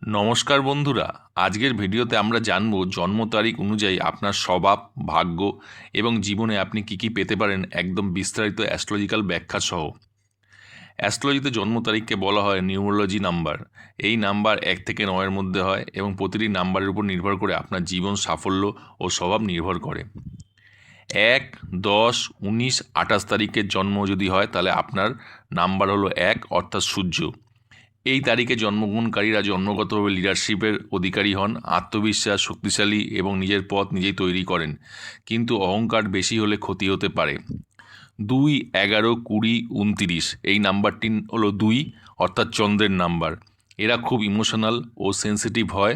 নমস্কার বন্ধুরা, আজকের ভিডিওতে আমরা জানব জন্ম তারিখ অনুযায়ী আপনার স্বভাব, ভাগ্য এবং জীবনে আপনি কি কি পেতে পারেন একদম বিস্তারিত অ্যাস্ট্রোলজিক্যাল ব্যাখ্যা সহ। অ্যাস্ট্রোলজিতে জন্ম তারিখকে বলা হয় নিউমোলজি নাম্বার। এই নাম্বার 1 থেকে 9-এর মধ্যে হয় এবং প্রতিটি নাম্বারের উপর নির্ভর করে আপনার জীবন, সাফল্য ও স্বভাব নির্ভর করে। 1, 10, 19, 28 তারিখের জন্ম যদি হয় তাহলে আপনার নাম্বার হলো 1 অর্থাৎ সূর্য। এই তারিখে জন্মগ্রহণকারীরা জন্মগতভাবে লিডারশিপের অধিকারী হন, আত্মবিশ্বাস, শক্তিশালী এবং নিজের পথ নিজেই তৈরি করেন, কিন্তু অহংকার বেশি হলে ক্ষতি হতে পারে। 2, 11, 20, 29 এই নাম্বারটি হলো 2 অর্থাৎ চন্দ্রের নাম্বার। এরা খুব ইমোশনাল ও সেন্সিটিভ হয়,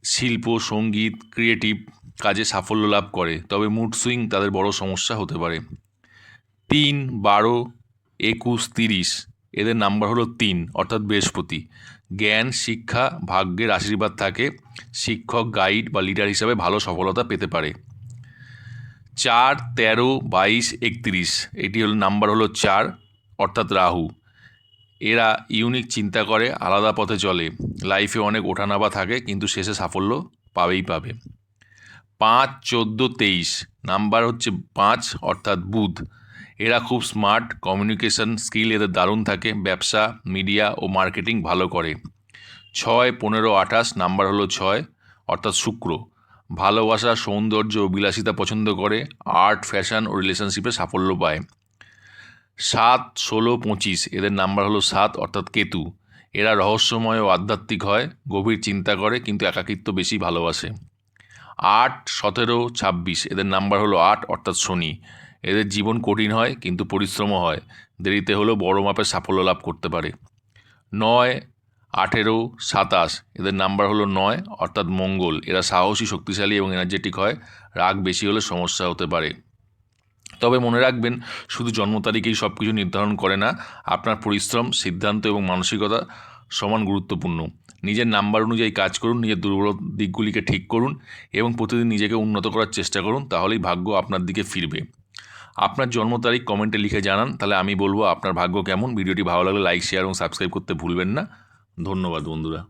শিল্প, সঙ্গীত, ক্রিয়েটিভ কাজে সাফল্য লাভ করে, তবে মুড সুইং তাদের বড় সমস্যা হতে পারে। 3, 12, 21, 30 এদের নাম্বার হলো 3 অর্থাৎ বৃহস্পতি। জ্ঞান, শিক্ষা, ভাগ্যের আশীর্বাদ থাকে, শিক্ষক, গাইড বা লিডার হিসাবে ভালো সফলতা পেতে পারে। 4, 13, 22, 31 এটি হলো নাম্বার হলো 4 অর্থাৎ রাহু। এরা ইউনিক চিন্তা করে, আলাদা পথে চলে, লাইফে অনেক ওঠানামা থাকে কিন্তু শেষে সাফল্য পাবেই পাবে। 5, 14, 23 নাম্বার হচ্ছে 5 অর্থাৎ বুধ। এরা খুব স্মার্ট, কমিউনিকেশন স্কিল এদের দারুণ থাকে, ব্যবসা, মিডিয়া ও মার্কেটিং ভালো করে। 6, 15, 28 নাম্বার হলো 6 অর্থাৎ শুক্র। ভালোবাসা, সৌন্দর্য ও বিলাসিতা পছন্দ করে, আর্ট, ফ্যাশন ও রিলেশনশিপে সাফল্য পায়। 7, 16, 25 এদের নাম্বার হলো 7 অর্থাৎ কেতু। এরা রহস্যময় ও আধ্যাত্মিক হয়, গভীর চিন্তা করে কিন্তু একাকিত্ব বেশি ভালোবাসে। 8, 17, 26 এদের নাম্বার হলো 8 অর্থাৎ শনি। এদের জীবন কঠিন হয় কিন্তু পরিশ্রমও হয়, দেরিতে হলেও বড় মাপের সাফল্য লাভ করতে পারে। 9, 18, 27 এদের নাম্বার হলো 9 অর্থাৎ মঙ্গল। এরা সাহসী, শক্তিশালী এবং এনার্জেটিক হয়, রাগ বেশি হলে সমস্যা হতে পারে। তবে মনে রাখবেন, শুধু জন্ম তারিখেই সব কিছু নির্ধারণ করে না, আপনার পরিশ্রম, সিদ্ধান্ত এবং মানসিকতা সমান গুরুত্বপূর্ণ। নিজের নাম্বার অনুযায়ী কাজ করুন, নিজের দুর্বল দিকগুলিকে ঠিক করুন এবং প্রতিদিন নিজেকে উন্নত করার চেষ্টা করুন, তাহলেই ভাগ্য আপনার দিকে ফিরবে। আপনার জন্ম তারিখ কমেন্টে লিখে জানান, তাহলে আমি বলবো আপনার ভাগ্য কেমন। ভিডিওটি ভালো লাগলে লাইক, শেয়ার এবং সাবস্ক্রাইব করতে ভুলবেন না। ধন্যবাদ বন্ধুরা।